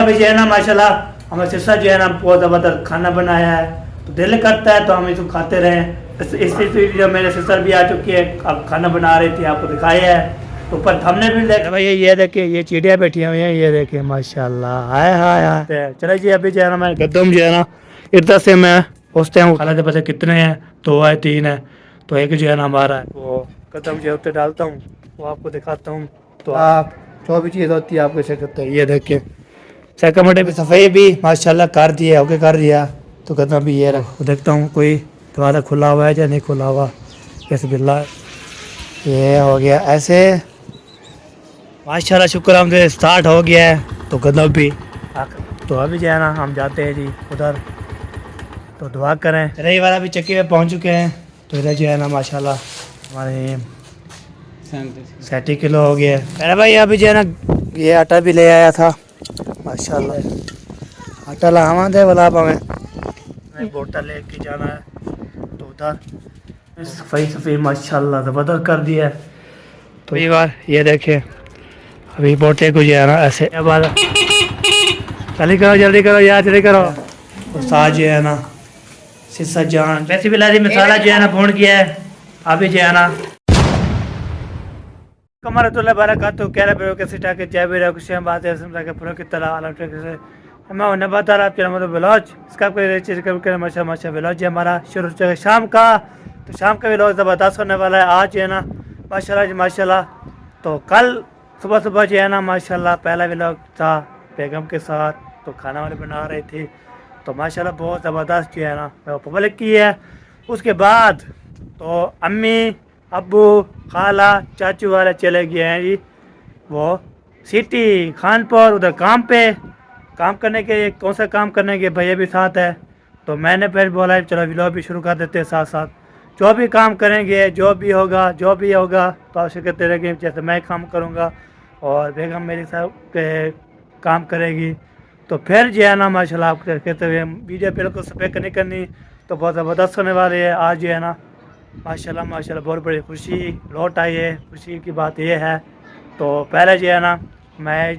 अभी जो है ना माशाल्लाह हमारे सिस्टर जो है ना बहुत ज़बरदस्त खाना बनाया है, तो दिल करता है तो हम इसको खाते रहें। इस वीडियो मेरे सिस्टर भी आ चुकी है, अब खाना बना रही थी, आपको दिखाया है। तो ऊपर हमने भी देखा भाई, ये देखिए ये चिड़िया बैठी हुई है, ये देखिए माशाल्लाह, हाय हाय हाय। चलो जी अभी जो है ना मैं गद्दम जो है ना इधर से मैं पूछते हूँ खाला पता कितने हैं, 2 है 3 है, तो एक जो है ना हमारा है वो कदम जो है डालता हूँ, वो आपको दिखाता हूँ। तो आप जो भी चीज़ होती है आप कैसे करते हैं, ये देखिए कमरे में सफाई भी माशाल्लाह कर दिया, ओके कर दिया। तो कदम भी ये रखो, देखता हूँ कोई दरवाज़ा खुला हुआ है या नहीं खुला हुआ। कैसे बिल्ला ये हो गया ऐसे, माशाल्लाह शुक्र हमसे स्टार्ट हो गया है। तो कदम भी तो अभी जो है ना हम जाते हैं जी उधर, तो दुआ करें। रही वाला भी चक्की में पहुँच चुके हैं। तो इधर जो है ना माशाल्लाह हमारे 37 किलो हो गया है। अरे भाई अभी जो है ना ये आटा भी ले आया था माशाल्लाह, आटा लावा दे वाला हमें बोटा लेके जाना है। तो उधर सफाई सफाई माशाल्लाह ज़बरदस्त कर दिया है। तो ये बार ये देखे अभी बोटे को जो है ना ऐसे जल्दी करो यार जल्दी करो। तो साथ जो है ना सिस्सा जान वैसे भी लादी मसाला जो है ना भून किया है। अभी जो है ना कमर तुल्ला बरकत तो कह रहे कैसे टाके चाय भी रहा कुछ बात है समझा के पूरा की तरह अलग से मैं उन्हें बता रहा आपके मतलब ब्लाउज इसका कोई चीज़ कर माशा माशा ब्लाउज है हमारा शुरू से शाम का। तो शाम का ब्लाउज ज़बरदस्त होने वाला है आज है ना माशाल्लाह। तो कल सुबह सुबह जो है ना माशाल्लाह पहला ब्लाउज था बेगम के साथ, तो खाना वाले बना रही थी। तो माशाल्लाह बहुत ज़बरदस्त जो है ना वो पब्लिक की है। उसके बाद तो अम्मी अब्बू खाला चाचू वाले चले गए हैं जी वो सिटी खानपुर, उधर काम करने के लिए। कौन सा काम करने के भैया भी साथ है। तो मैंने फिर बोला चलो व्लॉग भी शुरू कर देते हैं साथ साथ, जो भी काम करेंगे जो भी होगा तो आप करते रहेंगे। जैसे मैं काम करूँगा और बेगम मेरे साथ काम करेगी। तो फिर जो है ना माशाल्लाह आप कहते हुए वीडियो बिल्कुल सफेद नहीं करनी, तो बहुत ज़बरदस्त होने वाली है आज जो है ना माशाल्लाह बहुत बड़ी खुशी लौट आई है। खुशी की बात यह है तो पहले जो है ना मैं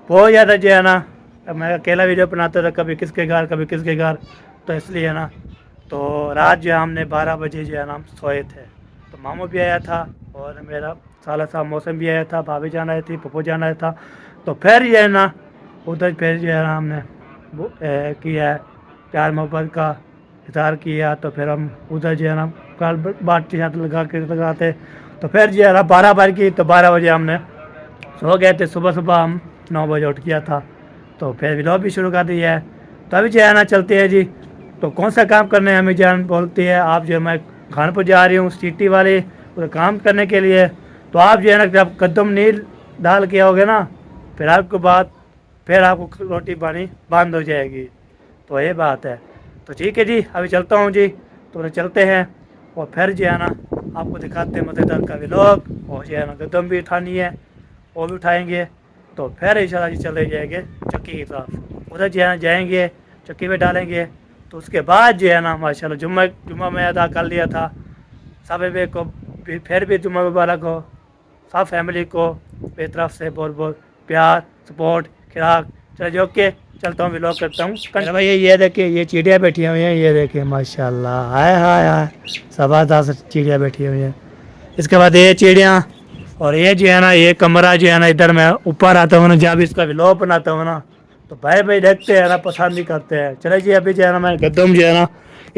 बहुत ज़्यादा जो है ना मैं अकेला वीडियो बनाता था, कभी किसके घर, तो इसलिए ना तो रात जो है हमने 12 बजे जो है ना हम सोए थे। तो मामू भी आया था और मेरा साला साहब मौसम भी आया था, भाभी जान आई थी, पप्पू जान आया था। तो फिर जो है ना उधर फिर जो है ना हमने किया प्यार मोहब्बत का इज़हार किया। तो फिर हम उधर जो है ना कल बात लगाते। तो फिर जो है ना 12 बज की, तो 12 बजे हमने सो गए थे। सुबह हम 9 बजे उठ गया था। तो फिर व्लॉग भी शुरू कर दिया है। तो अभी जो है ना चलते हैं जी। तो कौन सा काम करने हमें जान बोलती है आप जो मैं खानपुर जा रही हूँ सिटी वाले उधर काम करने के लिए। तो आप जो है ना जब कदम नील डाल के आओगे ना फिर आपको रोटी पानी बंद हो जाएगी। तो ये बात है। तो ठीक है जी अभी चलता हूँ जी। तो चलते हैं और फिर जो है ना आपको दिखाते हैं मज़ेदार का व्लॉग। और जो है ना कदम भी उठानी है वो भी उठाएंगे। तो फिर इंशाल्लाह जी चले जाएंगे चक्की की तरफ, उधर जो है ना जाएंगे चक्की में डालेंगे। तो उसके बाद जो है ना माशाल्लाह जुम्मा में अदा कर लिया था सब को फिर भी जुम्मा मुबारक हो सब फैमिली को मेरी तरफ से बहुत बहुत प्यार सपोर्ट खिराक। चलो जो के चलता हूँ व्लॉग करता हूँ। भाई ये देखिए ये चिड़िया बैठी हुई हैं, ये देखिए माशाल्लाह हाय हाय हाय ज़बरदस्त चिड़िया बैठी हुई हैं। इसके बाद ये चिड़िया और ये जो है ना ये कमरा जो है ना इधर मैं ऊपर आता हूँ ना जब इसका व्लॉग बनाता हूँ ना तो भाई देखते हैं ना पसंद नहीं करते हैं। चले जी अभी जो है ना मैं कदम जो है ना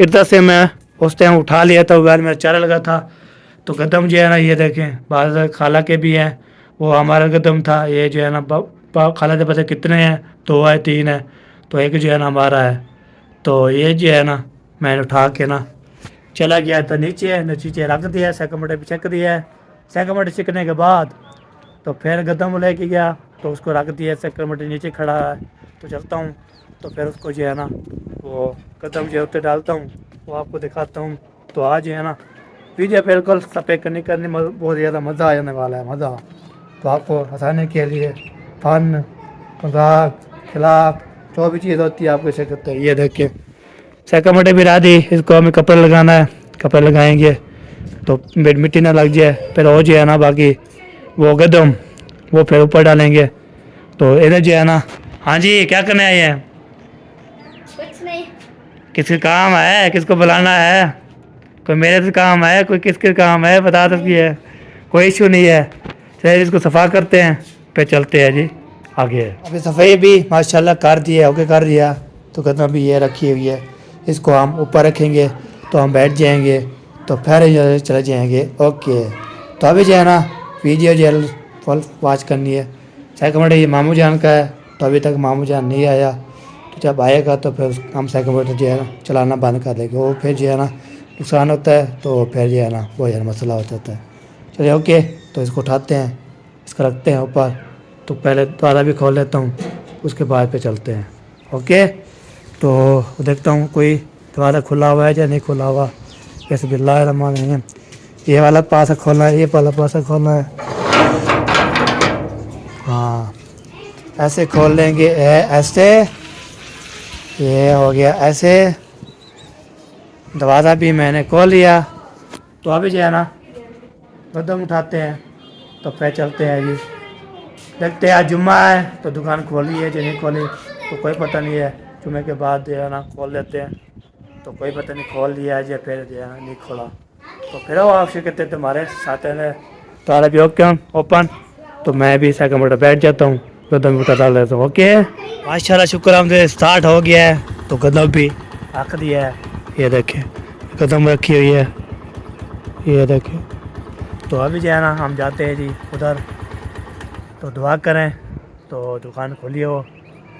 इधर से मैं उस टाइम उठा लिया था, मोबाइल में चारा लगा था। तो कदम जो है ना ये देखें बाहर खाला के भी हैं, वो हमारा कदम था। ये जो है ना खाला के पता कितने हैं, 2 है 3 है, तो एक जो है ना हमारा है। तो ये जो है ना मैंने उठा के ना चला गया था नीचे रख दिया, सेकंड पे चेक दिया है। सेकंड चिकने के बाद तो फिर कदम लेके गया तो उसको रख दिया, सेकंड नीचे खड़ा है। तो चलता हूँ तो फिर उसको जो है ना वो कदम जो होते डालता हूँ वो आपको दिखाता हूँ। तो आज जो है ना वीडियो बिल्कुल सफेद करनी बहुत ज़्यादा मज़ा आने वाला है मज़ा। तो आपको हंसाने के लिए फन मजाक खिलाफ जो भी चीज़ होती है आपको इसे करते हैं। ये देखिए सेकंड भी ला दी, इसको हमें कपड़े लगाना है, कपड़े लगाएंगे तो मिट्टी ना लग जाए। फिर वो जो है ना बाकी वो कदम वो फिर ऊपर डालेंगे। तो इधर जो है ना हाँ जी, क्या करने आए हैं? कुछ नहीं। किसके काम है? किसको बुलाना है? कोई मेरे से काम है, कोई किसके काम है, बता सकती है? कोई इशू नहीं है। चलिए इसको सफा करते हैं, फिर चलते हैं जी आगे। अभी सफाई भी माशाल्लाह कर दी है, ओके कर दिया। तो कहता अभी ये रखी हुई है, इसको हम ऊपर रखेंगे तो हम बैठ जाएंगे, तो फिर ये चले जाएंगे। ओके, तो अभी जो है ना वीडियो जो है फुल वॉच करनी है। सेकंड ये मामू जान का है, तो अभी तक मामू जान नहीं आया। तो जब आएगा तो फिर हम सेकंड जो है ना चलाना बंद कर देंगे। वो फिर जो है ना नुकसान होता है, तो फिर जो है ना वो यार मसला हो जाता है। चलिए ओके, तो इसको उठाते हैं, इसको रखते हैं ऊपर। तो पहले दरवाज़ा भी खोल लेता हूँ, उसके बाद पे चलते हैं। ओके, तो देखता हूँ कोई दरवाज़ा खुला हुआ है या नहीं खुला हुआ। जैसे बिस्मिल्लाहिर्रहमानिर्रहीम, ये वाला पासा खोलना है, ये वाला पासा खोलना है। हाँ, ऐसे खोल लेंगे, ऐसे ये हो गया ऐसे। दरवाज़ा भी मैंने खोल लिया। तो अभी जो है ना कदम उठाते हैं, तो फिर चलते हैं जी। देखते हैं, आज जुम्मा है तो दुकान खोली है या नहीं खोली तो कोई पता नहीं है। जुम्मे के बाद जो है ना खोल लेते हैं, तो कोई पता नहीं खोल लिया है या फिर जो है ना नहीं खोला। तो फिर वो आपसे कहते हैं तुम्हारे साथ है तो आर भी ओके ओपन। तो मैं भी सेकंड मोटर बैठ जाता हूँ, कदम उठा डाल देता हूँ। ओके, माशाल्लाह शुक्र हमसे स्टार्ट हो गया है। तो कदम भी रख दिया है, ये देखें कदम रखी हुई है, ये देखें। तो अभी जो है ना हम जाते हैं जी उधर। तो दुआ करें तो दुकान खोली हो,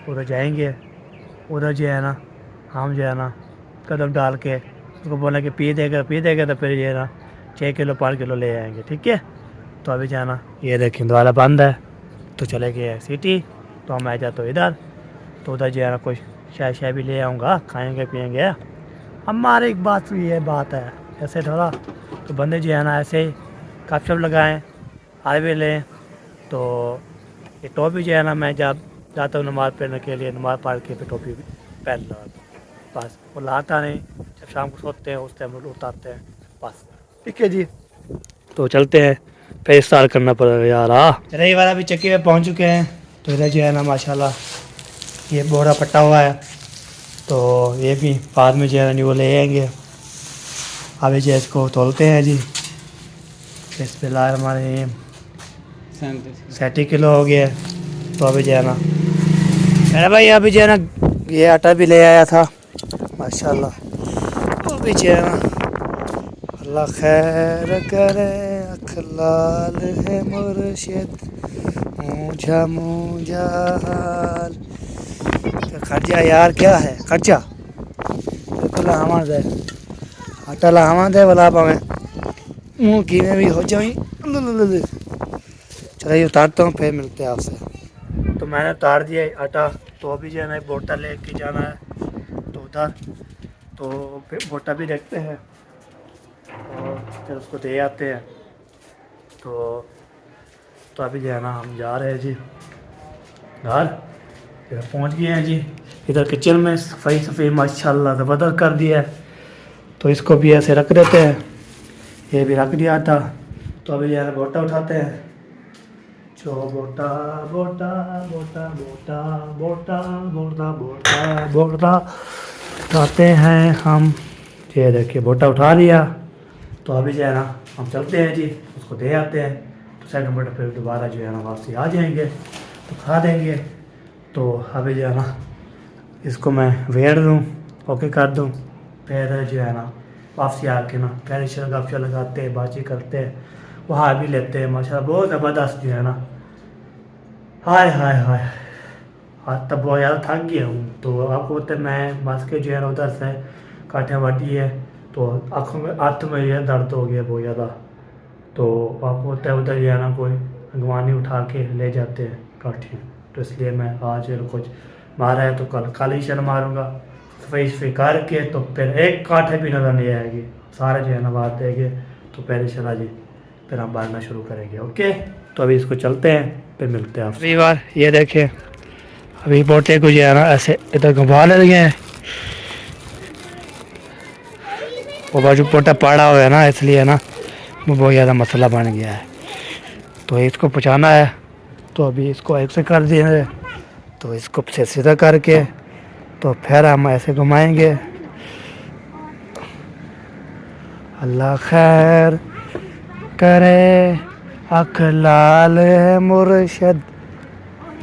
उधर जाएंगे। उधर जो है ना हम जो है ना कदम डाल के उसको बोला कि पी देगा तो फिर ये ना 6 किलो 5 किलो ले आएंगे। ठीक है, तो अभी जाना ये देखें द्वारा बंद है, तो चले गए सिटी। तो हम आ जाते हो इधर। तो उधर जो है ना कुछ शाय भी ले आऊँगा, खाएंगे पिएंगे। हमारी एक बात ये बात है, ऐसे थोड़ा तो बंदे जो है ना ऐसे ही कप शप लगाएँ, हाईवे लें। तो ये टोपी जो है ना मैं जब जाता हूँ नमाज़ पढ़ने के लिए, नमाज़ पढ़ के फिर टोपी पहन लो, बस वो लाता नहीं। जब शाम को सोते हैं उस टाइम उतारते हैं बस। ठीक है जी, तो चलते हैं, फिर स्टार्ट करना पड़ेगा यार। चले वाला भी चक्की में पहुँच चुके हैं। तो इधर जो है ना माशाल्लाह ये बोरा पट्टा हुआ है, तो ये भी बाद में जो है ना वो ले आएंगे। अभी जो है इसको तोलते हैं जी। बिस्मिल्लाहिर्रहमानिर्रहीम, 60 किलो हो गया। तो अभी जो है ना अरे भाई अभी जो है ना ये आटा भी ले आया था माशाल्लाह। तो अभी जो है ना अल्लाह खैर करे, अखलाल है मुर्शिद, मूझा मूझा हाल। खर्चा यार क्या है खर्चा, बिल्कुल आवाज़ है आटा लावा दे वाला पावे मुँह की में भी हो जाए। चलिए उतारता हूँ, फिर मिलते हैं आपसे। तो मैंने उतार दिया आटा। तो अभी जो है ना एक बोटा लेके जाना है तो उधर। तो फिर बोटा भी देखते हैं और फिर उसको दे आते हैं। तो अभी जो है ना हम जा रहे हैं जी घर। फिर पहुँच गए हैं जी इधर किचन में। सफाई माशाल्लाह ज़बरदस्त कर दिया है। तो इसको भी ऐसे रख देते हैं, ये भी रख दिया था। तो अभी जो है बोटा उठाते हैं। जो बोटा बोटा बोटा बोटा बोटा बोटा बोटा बोटा उठाते हैं हम। ये देखिए बोटा उठा लिया। तो अभी जो है ना हम चलते हैं जी, उसको दे आते हैं। तो सेकंड बोटा फिर दोबारा जो है ना वापसी आ जाएंगे, तो खा देंगे। तो अभी जो है ना इसको मैं वेड़ दूँ, ओके कर दूँ। फिर जो है ना वापसी आके ना फिर गपशप लगाते हैं, बातचीत करते हैं, वहाँ भी लेते हैं। माशाल्लाह बहुत ज़बरदस्त जो है ना। हाय हाय हाय, आज तब बहुत ज़्यादा थक गया हूँ। तो आपको बोलते मैं बस के जो है ना उधर से काठियाँ वाटी है, तो आँखों में हाथ में जो है दर्द हो गया बहुत ज़्यादा। तो आपको बोलते हैं उधर जो है ना कोई अगवानी उठा के ले जाते हैं काठियाँ। तो इसलिए मैं आज कुछ मारा है तो कल ही चल मारूँगा। सफाई करके तो फिर एक काठे भी नज़र नहीं आएगी, सारे जो है ना बात देंगे। तो पहले चला जी, फिर हम बांधना शुरू करेंगे। ओके, तो अभी इसको चलते हैं, फिर मिलते हैं आप। अभी बार ये देखें, अभी बोटे को जो है ना ऐसे इधर घुमा ले रहे हैं। वो बाजू पोटा पड़ा हुआ है ना, इसलिए ना वो बहुत ज़्यादा मसला बन गया है। तो इसको पहुँचाना है, तो अभी इसको ऐसे कर दिए तो इसको से सीधा करके तो फिर हम ऐसे घुमाएंगे। अल्लाह खैर करे, अख लाल है मुर्शद,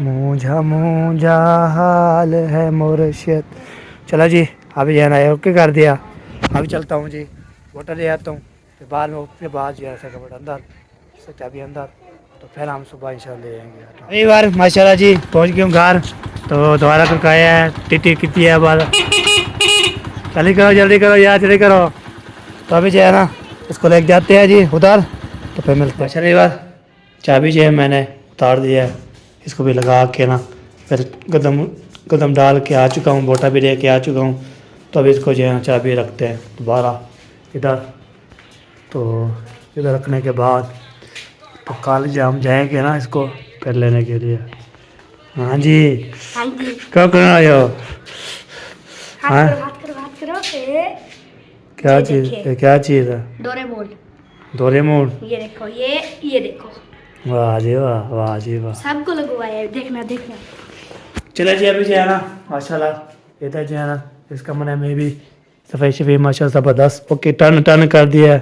मूंझा मूंझा हाल है मुर्शद। चलो जी, अभी जो है ओके कर दिया। अभी चलता हूँ जी, बोतल ले आता हूँ, फिर बाद में उसके बाद जो है ऐसा कपड़ा अंदर, चाबी अंदर, तो फिर हम सुबह इंशाल्लाह ले आएंगे। अभी बार माशाल्लाह जी पहुँच गए हूँ घर। तो दोबारा तो खाया है, टिटी कितनी है बार, जल्दी करो यार, जल्दी करो। तो अभी जो है ना इसको लेके जाते हैं जी उधर, तो फिर मिलते हैं। चलिए बार चाबी जो है मैंने उतार दिया है, इसको भी लगा के ना फिर कदम कदम डाल के आ चुका हूँ, बोटा भी ले के आ चुका हूँ। तो अभी इसको जो है चाबी रखते हैं दोबारा इधर। तो इधर रखने के बाद तो कल जब हम जाएंगे ना इसको फिर लेने के लिए। हाँ जी, हाँ जी, क्या कर रहे हो? हाँ, बात करो क्या ये चीज़ देखिए। ये क्या चीज़ है? Doraemon, Doraemon. ये देखो, ये देखो, वाह जी वाह, वाह जी वाह। सबको लगवाया है, देखना देखना। चले जी, अभी जो है ना माशाल्लाह इधर जो है ना इस कमरे में भी सफ़ाई शफाई माशाल्लाह ज़बरदस्त ओके टर्न टर्न कर दिया है।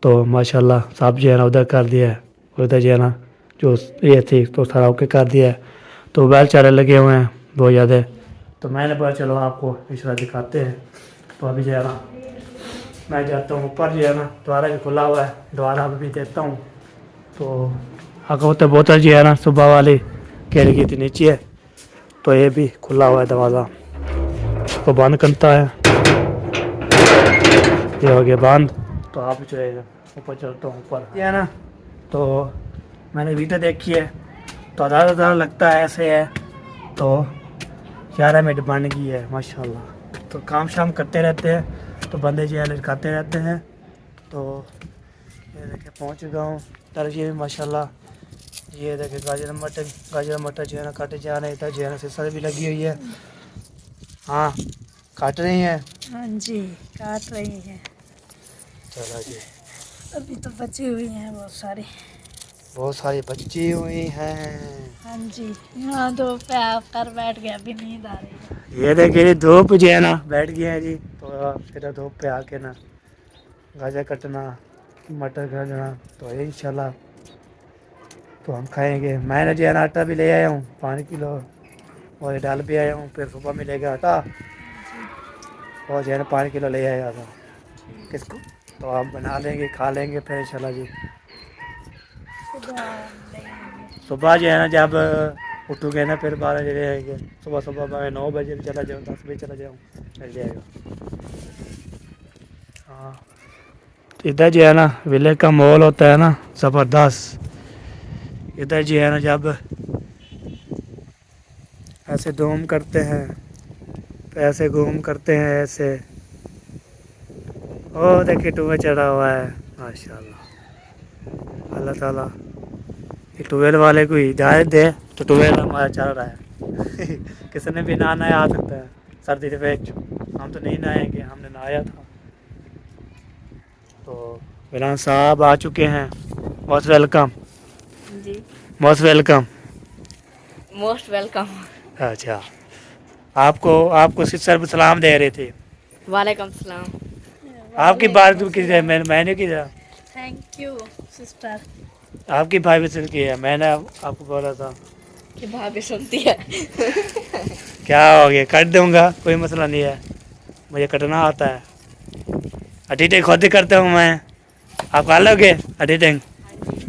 तो माशाल्लाह साहब जो है ना उधर कर दिया है, उधर जो है ना जो ये थी तो सारा ओके कर दिया है। तो बैल चारे लगे हुए हैं बहुत ज़्यादा। तो मैंने बोला चलो आपको इशारा दिखाते हैं। तो अभी जो है ना मैं जाता हूँ ऊपर, जो है ना द्वारा भी खुला हुआ है, द्वारा भी देता हूँ। तो अगर होता बोतल जो है ना सुबह वाली कह रही थी नीचे है, तो ये भी खुला हुआ है दरवाज़ा, इसको बंद करता है, ये हो गया बंद। तो आप जो है ऊपर चलता हूँ ऊपर, ये है ना। तो मैंने वीडियो देखी है तो ज़्यादा लगता है ऐसे है। तो 11 मिनट बन गई है माशाल्लाह। तो काम शाम करते रहते हैं तो बंदे जो है लटकाते रहते हैं। तो ये देखे पहुँच चुका हूँ तरजीह भी माशाल्लाह। ये देखे गाजर मटर जो है ना काटे जा रहे हैं, इधर जो है ना सिसर भी लगी हुई है। हाँ काट रही हैं। हाँ जी, काट रही है। चलो जी, अभी तो बची हुई हैं बहुत सारी बच्ची हुई हैं। हाँ जी, यहाँ तो पे आकर बैठ गया, अभी नींद आ रही है। ये देखिए धूप जो है ना बैठ गया है जी। तो फिर धूप पे आके ना गाजर कटना, मटर काटना, तो ये इंशाल्लाह तो हम खाएंगे। मैंने जो है ना आटा भी ले आया हूँ 5 किलो, और ये डाल भी आया हूँ, फिर सुबह मिलेगा आटा, और जो है ना 5 किलो ले आया था किसको। तो आप बना लेंगे खा लेंगे फिर इंशाल्लाह जी। सुबह जो है ना जब उठोगे ना फिर 12 बजे रहेंगे, सुबह मैं 9 बजे भी चला जाऊँ, 10 बजे चला जाऊँ, मिल जाएगा। हाँ, तो इधर जो है ना विलेज का माहौल होता है ना ज़बरदस्त। इधर जो है ना जब ऐसे धूम करते हैं, तो ऐसे घूम करते हैं ऐसे। ओ देखिए टूबे चढ़ा हुआ है माशाल्लाह। अल्लाह ताला ये ट्यूबवेल वाले को हिदायत दे तो ट्यूबवेल हमारा चल रहा है। किसी ने भी नहाना आ सकता है सर्दी के वेच, हम तो नहीं नहाएंगे, हमने नहाया था। तो फिलहाल साहब आ चुके हैं, मोस्ट वेलकम। जी, मोस्ट वेलकम। Most welcome. अच्छा, आपको सिस्टर सलाम दे रहे थे। वालेकुम सलाम। आपकी बात की मैंने की था, थैंक यू सिस्टर। आपकी भाई भी की है, मैंने आपको बोला था कि भाभी सुनती है। क्या हो गया, कट दूंगा, कोई मसला नहीं है, मुझे कटना आता है। एडिटिंग खुद ही करता हूँ मैं, आप कर लोगे एडिटिंग?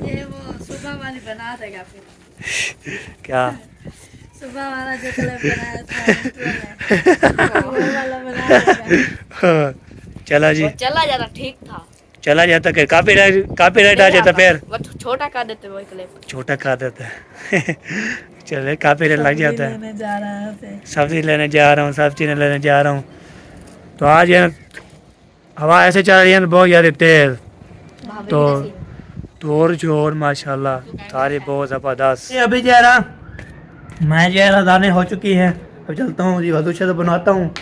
ये वो सुबह वाली बना देगा फिर। क्या सुबह वाला जो क्लिप बनाया था वो वाला बना देगा। चला जी, वो चला जाता ठीक था, चला जाता फिर कॉपीराइट आ जाता, फिर वो छोटा कर देते वो क्लिप। छोटा कर देता है। चले कॉपीराइट लग जाता है। लेने जा रहा है सब्जी लेने जा रहा हूँ, सब्जी लेने जा रहा हूँ। तो आज यार हवा ऐसे चल रही है बहुत ज़्यादा तेज़, तो तोड़ जोड़ माशाल्लाह सारी बहुत ज़बरदस्त। अभी जो है ना मैं जो है ना दाने हो चुकी है, अब चलता हूँ जी वज़ू शज़ू बनाता हूँ।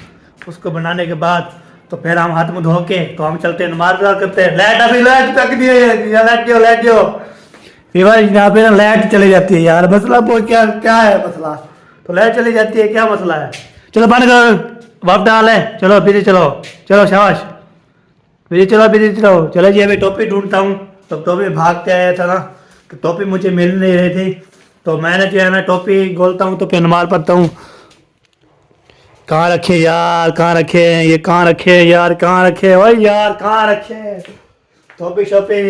उसको बनाने के बाद तो फिर हम हाथ मुँह धो के तो हम चलते हैं नमाज अदा करते हैं। लाइट अभी लाइट तक दिए है, लाइट जो यहाँ पे ना लाइट चली जाती है यार, मसला वो क्या क्या है मसला, तो लाइट चली जाती है, क्या मसला है। चलो बंद करो, वापस डाल है, चलो बिजी चलो, चलो शाबाश बिजी चलो, बिजी चलो। चलो जी अभी टोपी ढूंढता हूँ। तो टोपी भाग के आया था ना, कि टोपी मुझे मिल नहीं रही थी, तो मैंने जो है ना टोपी गोलता हूँ तो फिर नमाज पढ़ता हूँ। कहाँ रखे यार, कहाँ रखे ये, कहाँ रखे यार, कहाँ रखे ओए यार, कहाँ रखे टोपी शोपी।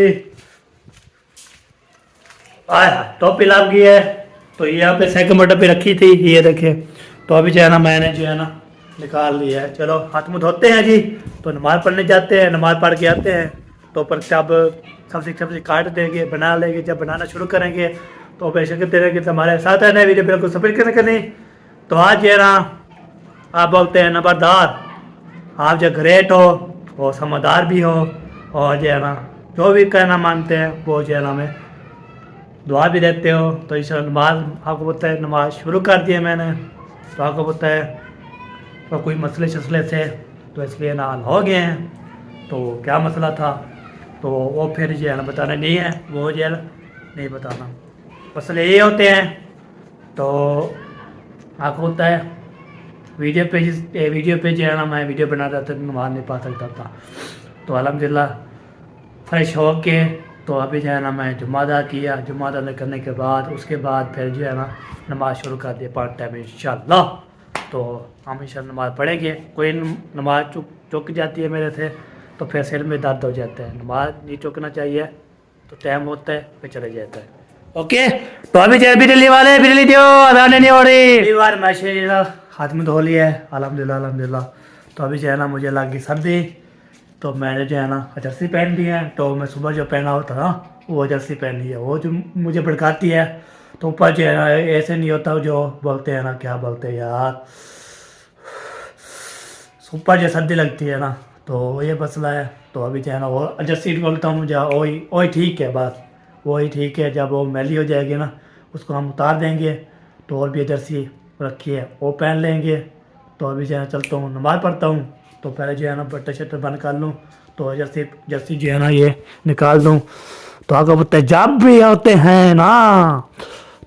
आय टोपी लाभ गई है, तो यहाँ पे सेकंड बटन पे रखी थी, ये देखे। तो अभी जो है ना मैंने जो है ना निकाल लिया है। चलो हाथ मुँह धोते हैं जी, तो नमाज पढ़ने जाते हैं, नमाज पढ़ के आते हैं। तो पर जब सब्जी काट देंगे, बना लेंगे, जब बनाना शुरू करेंगे तो बेशक करते रहेंगे। तो हमारे साथ है नए वीडियो बिल्कुल सब्सक्राइब करनी। तो आज जो है ना आप बोलते हैं नंबरदार, आप जो ग्रेट हो और समझदार भी हो, और जो है ना जो भी कहना मानते हैं वो जो है ना हमें दुआ भी देते हो। तो इस नमाज आपको पता है नमाज शुरू कर दी है मैंने, तो आपको पता है तो कोई मसले शसले थे तो इसलिए ना हल हो गए हैं। तो क्या मसला था तो वो फिर जो है ना बताना नहीं है, वो जो है नहीं बताना, मसले ये होते हैं। तो आपको होता है वीडियो पे जो है ना मैं वीडियो बना रहा था, नमाज नहीं पा सकता था। तो अल्हम्दुलिल्लाह फ्रेश हो के तो अभी जो है ना मैं जुम्मा अदा किया। जुम्मा अदा करने के बाद उसके बाद फिर जो है ना नमाज शुरू कर दिया 5 टाइम इंशाल्लाह। तो हम इंशाल्लाह नमाज पढ़ेंगे। कोई नमाज चुक जाती है मेरे से तो फिर सिर में दर्द हो जाता है। नमाज नहीं चुकना चाहिए, तो टाइम होता है फिर चले जाता है। ओके तो अभी जो बिजली वाले बिजली दो, अदान नहीं हो रही बार माशाल्लाह हाथ में धो लिया है अल्हम्दुलिल्लाह अल्हम्दुलिल्लाह। तो अभी जो है ना मुझे लगी सर्दी, तो मैंने जो है ना जर्सी पहन ली है। तो मैं सुबह जो पहना होता ना वो जर्सी पहन ली है, वो जो मुझे भड़काती है। तो ऊपर जो है ना ऐसे नहीं होता जो बोलते हैं ना, क्या बोलते हैं यार, ऊपर जो सर्दी लगती है ना, तो ये मसला है। तो अभी जो है ना वो जर्सी बोलता हूँ मुझे, वही ठीक है, बस वही ठीक है। जब वो मैली हो जाएगी ना उसको हम उतार देंगे, तो और भी जर्सी रखी है वो पहन लेंगे। तो अभी जो है चलता हूँ नमाज पढ़ता हूँ। तो पहले जो है ना बट्टे शट्टे बंद कर लूँ, तो जर्सी जो है ना ये निकाल दूँ। तो आपको पता है जब भी होते हैं ना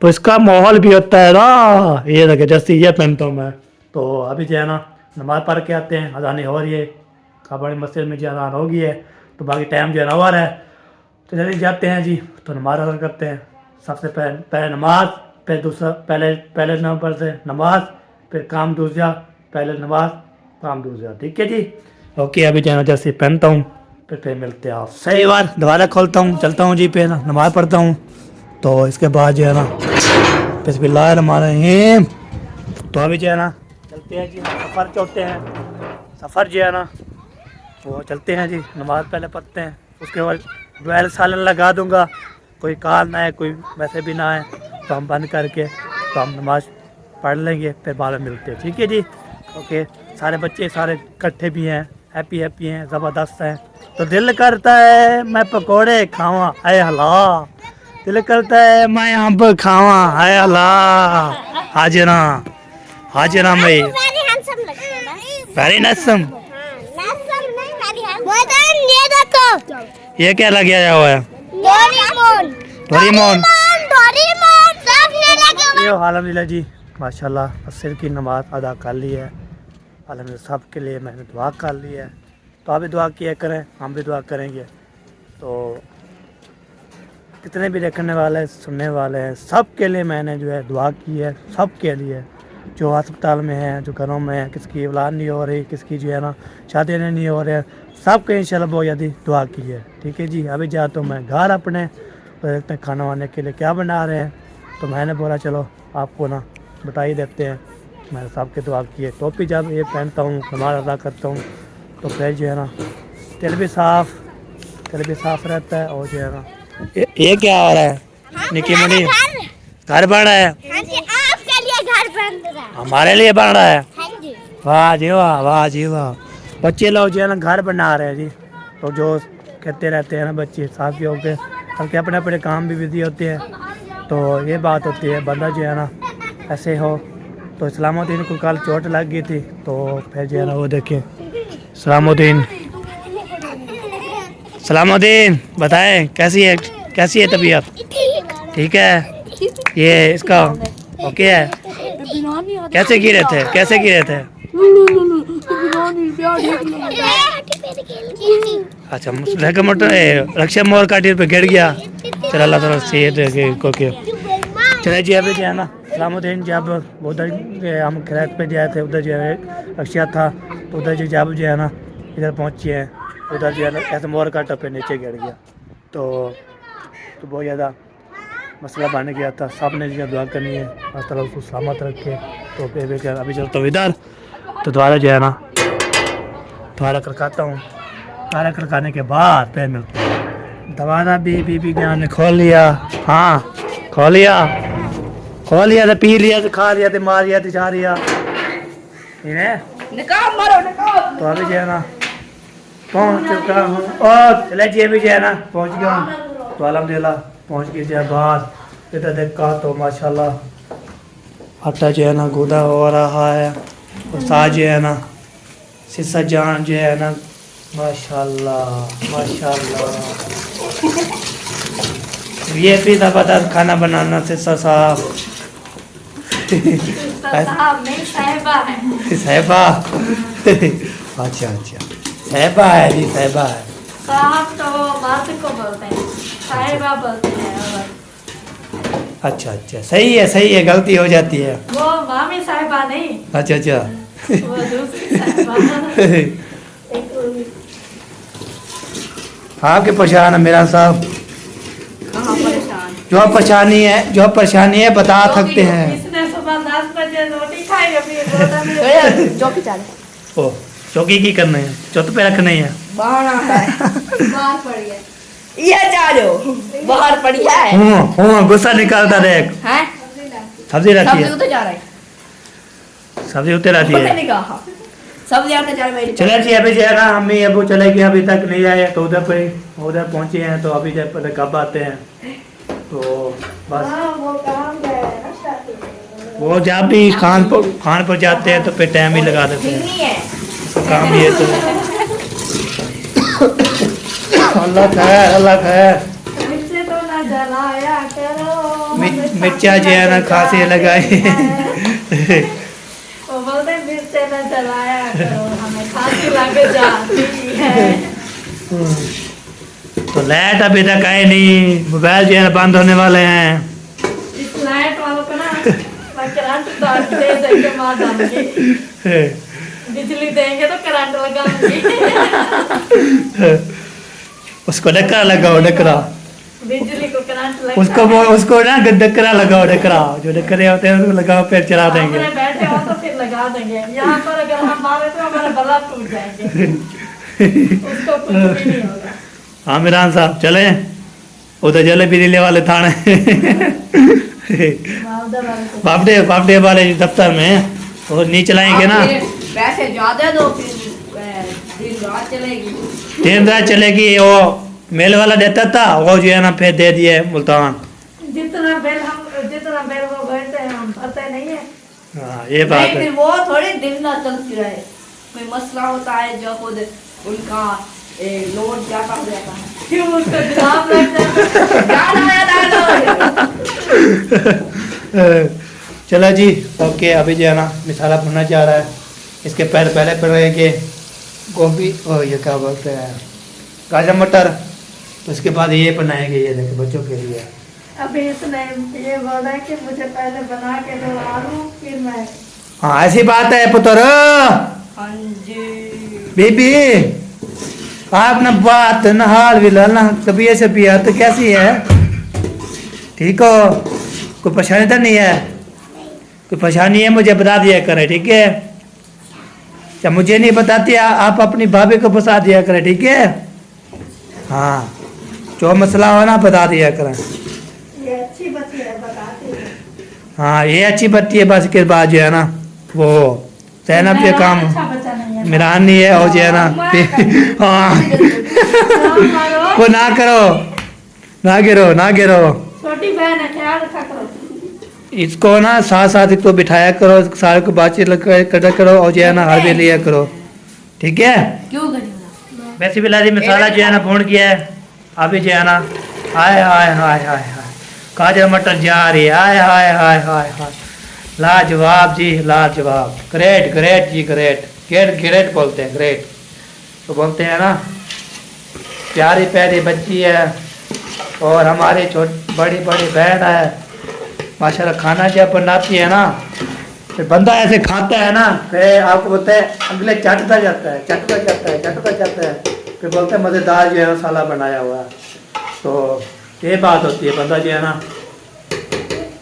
तो इसका माहौल भी होता है ना। ये देखे जर्सी ये पहनता हूँ मैं। तो अभी जो है ना नमाज पढ़ के आते हैं, अजान हो रही है, काबड़ी मस्जिद में जो अजान हो गई है। तो बाकी टाइम जो है ना और है, तो जल्दी जाते हैं जी। तो नमाज अदा करते हैं। सबसे पहले नमाज, फिर दूसरा पहले नंबर से नमाज, फिर काम दूसरा, पहले नमाज काम दूसरा, ठीक है जी। ओके अभी जो है ना जैसे पहनता हूँ, फिर मिलते हैं आप। सही बार दोबारा खोलता हूँ, चलता हूँ जी, फिर नमाज पढ़ता हूँ। तो इसके बाद जो है ना बिस्मिल्लाहिर्रहमानिर्रहीम। तो अभी जो है ना चलते हैं जी, सफ़र चलते हैं। सफ़र जो है ना वो चलते हैं जी, नमाज पहले पढ़ते हैं, उसके बाद डुएल सालन लगा दूंगा। कोई कार ना है, कोई वैसे भी ना है, तो हम बंद करके तो हम नमाज पढ़ लेंगे, फिर बाद में मिलते हैं, ठीक है जी। ओके सारे बच्चे सारे इकट्ठे भी हैं, हैप्पी हैं, ज़बरदस्त हैं। तो दिल करता है मैं पकोड़े खावा, आए हला, दिल करता है मैं अम्ब खावा, आए हला। हाजिरा हाजिरा भाई वेरी हैंडसम लगते हैं ना, वेरी नसम। हैंडसम नहीं वेरी हैंडसम। ये देखो ये क्या लग गया हुआ है? डोरेमोन डोरेमोन डोरेमोन सबने लगे हुए। ये अल्हम्दुलिल्लाह जी माशाल्लाह असर की नमाज अदा कर ली है अल्हम्दुलिल्लाह। सब के लिए मैंने दुआ कर ली है, तो आप भी दुआ किया करें, हम भी दुआ करेंगे। तो कितने भी देखने वाले सुनने वाले हैं सब के लिए मैंने जो है दुआ की है, सब के लिए जो अस्पताल में है, जो घरों में है, किसकी औलाद नहीं हो रही, किसकी जो है ना शादी नहीं हो रही, सबके इंशाल्लाह बहुत ज़्यादा दुआ की है, ठीक है जी। अभी जाता हूँ मैं घर अपने, तो देखते हैं खाना वाने के लिए क्या बना रहे हैं। तो मैंने बोला चलो आपको ना बता ही देते हैं, मैंने सबके दुआ की है। टोपी जब ये पहनता हूँ, नमाज अदा करता हूँ, तो फिर जो है ना दिल भी साफ़ रहता है। और जो है ना ये क्या हो रहा है? निकी मुनी घर बन रहा है, हाँ जी आपके लिए घर बन रहा है, हमारे लिए बन रहा है। हाँ जी वाह जी वाह, वाह जी वाह। बच्चे लोग जो है ना घर बना रहे हैं जी। तो जो कहते रहते हैं ना बच्चे साथ हो के, सबके अपने अपने काम भी बिजी होते हैं। तो ये बात होती है, बंदा जो है ना ऐसे हो। तो सलामुद्दीन को कल चोट लग गई थी, तो फिर जो है ना वो देखिए सलामुद्दीन बताएं कैसी है तबीयत? ठीक है, ये इसका ओके है, कैसे गिरे थे, कैसे गिरे थे? अच्छा, रक्षा मोर काटी पे गिर गया। चल अल्लाह ताला सेहत को के चले जी। अभी जो है ना सलामुद्दीन जब उधर हम खैरत पे गए थे, उधर जो है रक्षा था, तो उधर जो जब जो है ना इधर पहुँचे हैं, उधर जो है ना ऐसे मोर काटा पे नीचे गिर गया। तो बहुत ज़्यादा मसला बन गया था। सब ने जो दुआ करनी है अल्लाह ताला उसको सलामत रखे। तो फिर अभी चलता हूँ इधर, तो दोबारा जो है ना दोबारा खड़काता हूँ। दोबारा खड़काने के बाद फिर मिलते हैं। दोबारा बीबी ज्ञान ने खोल लिया। हाँ खोल लिया तो पी लिया तो खा लिया तो मार लिया तो जा लिया। तो अभी जो है ना पहुँच चुका हूँ और चले जी अभी जो है ना पहुँच गया हूँ। तो अल्हम्दुलिल्लाह पहुँच गए जो बाहर। इधर देखा तो माशाल्लाह आटा जो है ना गूदा हो रहा है और साथ जो है ना सिसा जान जो है ना माशाल्लाह ये भी ज़बरदस्त खाना बनाना सिसा साहब। साहिबा अच्छा साहिबा है जी, साहिबा है। साहब तो वो बात को बोलते हैं, साहिबा बोलते हैं। अच्छा सही है, गलती हो जाती है। वो मामी साहिबा नहीं, अच्छा वो दूसरी साहिबा। आपके परेशान है मेरा साहब। जो परेशानी है बता सकते हैं। इसने सुबह 10 बजे रोटी खाई, अभी ओ चौकी की करने है, चौथ पे रखने है। बाहर पड़ गया। ये चालो बाहर पड़ी है। गुस्सा निकालता देख। हैं? सब्जी रखी है, सब्जी उतर जा रहा है। सब्जी उतर आती ऊपर से है। नहीं कहा। सब्जी आते जा रही है। चले जी अभी जो है ना अम्मी अबू चले गए, अभी तक नहीं आए। तो उधर पहुंचे हैं। तो अभी जब पहले कब आते हैं तो बस वो काम गए ना वो जब भी खान पर जाते हैं तो फिर टाइम ही लगा देते हैं। नहीं है। काम ये तो अल्लाह खैर। मिर्चे तो ना जलाया करो, मिर्चा जो है ना खांसी लगाए। वो बोलते मिर्चे ना जलाया करो, हमें खांसी लग जाती है। तो लाइट अभी तक आए नहीं, मोबाइल जो है बंद होने वाले हैं। इस लाइट वालों को ना मैं करंट दे के मार दूंगी। बिजली देंगे तो करंट लगाऊंगी। उसको डकरा लगाओ, डकरा बिजली को करंट लगा। उसको ना डकरा लगाओ, डकरा जो डकरे होते हैं उसको लगाओ, फिर चला देंगे। अपने बैठे हो तो फिर लगा देंगे। यहाँ पर अगर हम मारे तो हमारे बल्ब टूट जाएंगे, उसको कुछ भी नहीं होगा। हाँ मिरान साहब चले उधर जले बिजली वाले थाने बापडे वाले दफ्तर में वो नहीं चलाएंगे ना। पैसे ज्यादा दो फिर दिन रात चलेगी। दिन रात चलेगी। वो मेल वाला देता था, वो जो है ना फिर दे दिए मुल्तान। जितना बिल वो भरते हैं हम भरते नहीं है। हाँ ये बात नहीं, है। फिर वो थोड़ी दिन रात चलती रहे। कोई मसला होता है जो खुद उनका लोड ज्यादा हो जाता है, क्यों उसको जवाब लग जाता है। चलो जी ओके। अभी जो है ना मिसाला भुनना चाह रहा है। इसके पहले पर रहेंगे गोभी और ये क्या बोलते हैं गाजर मटर। तो उसके बाद ये बनाएंगे, ये देखो बच्चों के लिए। अभी इसने ये बोला कि मुझे पहले बना के दो आलू, फिर मैं। हाँ ऐसी बात है पुत्र। हाँ जी बीबी आप न बात न हाल विलाल ना तबीयत से पिया तो कैसी है? ठीक हो? कोई परेशानी तो नहीं है? कोई परेशानी है मुझे बता दिया करें, ठीक है? क्या मुझे नहीं बताती आप अपनी भाभी को बता दिया करें, ठीक है? हाँ जो मसला हो ना बता दिया करें। ये अच्छी बच्ची है, बताती है। हाँ ये अच्छी बच्ची है। बस के बाद जो है ना वो जैनब के काम अच्छा बच्चा नहीं है। मेरा नहीं है और जो है ना हाँ वो ना गिरो। छोटी बहन है, ख्याल रखा करो। इसको ना साथ साथ इसको बिठाया करो, सारे को बातचीत करा करो और जो है ना हर भी लिया करो, ठीक है? क्यों करेगा? वैसे भी लाजी मसाला जो है ना भून किया है। अभी जो है ना हाय हाय हाय हाय हाय गाजर मटर जा रही है। हाय हाय हाय हाय हाय लाजवाब जी, लाजवाब, ग्रेट ग्रेट जी, ग्रेट ग्रेट ग्रेट बोलते हैं, ग्रेट तो बोलते हैं ना। प्यारी प्यारी बच्ची है और हमारी बड़ी बड़ी बहन है माशाल्लाह। खाना जब बनाती है ना फिर बंदा ऐसे खाता है ना, फिर आपको बोलते हैं अगले चटता जाता है, चटता जाता है, चटता जाता है, फिर बोलते हैं मज़ेदार जो है मसाला बनाया हुआ है। तो ये बात होती है, बंदा जो है ना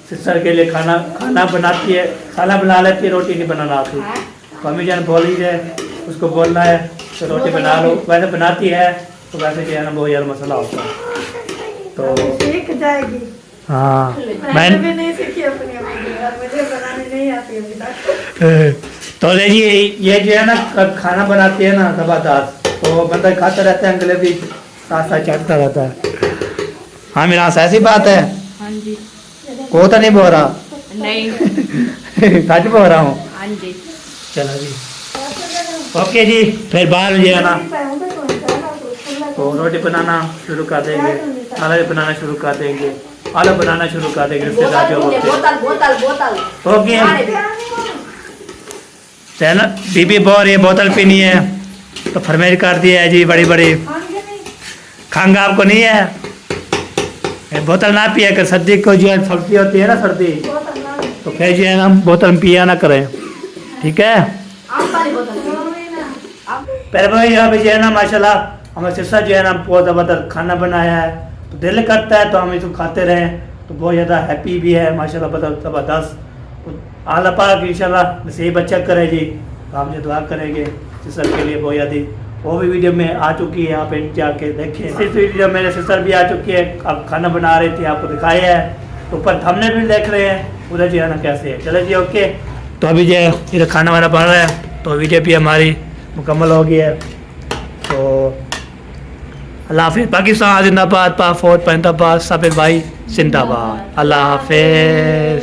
सिस्टर के लिए खाना बनाती है, खाना बना लेती है, रोटी नहीं बनाना आती। तो अम्मी जान बोली है उसको बोलना है तो रोटी बना लो, वैसे बनाती है तो वैसे जो है ना बहुत ज़्यादा मसाला होता है। तो सीख जाएगी। हाँ मैंने भी नहीं सीखी अपनी अम्मी और मुझे बनाने नहीं आती अभी तक। तो देखिए ये जो है ना खाना बनाती है ना ज़बरदस्त, तो बंदा खाता रहता है, अंगले भी साथ साथ चढ़ता रहता है। हाँ मेरा ऐसी बात है, हाँ जी। को तो नहीं बोल रहा नहीं। सच बोल रहा हूँ। हाँ जी। चलो जी, ओके जी, फिर बाहर जो है ना तो रोटी बनाना शुरू कर देंगे, आलू बनाना शुरू कर देंगे, आलू बनाना शुरू कर देंगे, रिश्तेदार जो होते हैं। बोतल बोतल बोतल। ओके चलो, बीबी बोल रही है बोतल पीनी है तो फरमाइश कर दी है जी बड़ी बड़ी। खंघ आपको नहीं है, ये बोतल ना पिया कर, सर्दी को जो है सर्दी होती है ना सर्दी, तो फिर जो है ना बोतल पिया ना करें, ठीक है। आप वाली बोतल। पहले भाई यहाँ पे जो है ना माशाल्लाह हमारे सिस्टर जो है ना बहुत ज़बरदस्त खाना बनाया है, तो दिल करता है तो हम इसको खाते रहें, तो बहुत ज़्यादा हैप्पी भी है माशाल्लाह, बहुत ज़बरदस्त। आला पाक इंशाल्लाह नसीब अच्छा करे जी, तो हम जो दुआ करेंगे सिस्टर के लिए बहुत ज़्यादा। वो भी वीडियो में आ चुकी है, आप जाके देखें। इस वीडियो मेरे सिस्टर भी आ चुकी है, अब खाना बना रही थी, आपको दिखाया है, तो ऊपर हमने भी देख रहे हैं उधर जो है ना कैसे है। चलो जी ओके, तो अभी जो है इधर खाना वाना बन रहा है, तो वीडियो भी हमारी मुकम्मल हो गई है। तो अल्लाह हाफिज़। पाकिस्तान जिंदाबाद, पाक फौज पैंताबाद, सब भाई जिंदाबाद। अल्लाह हाफिज़।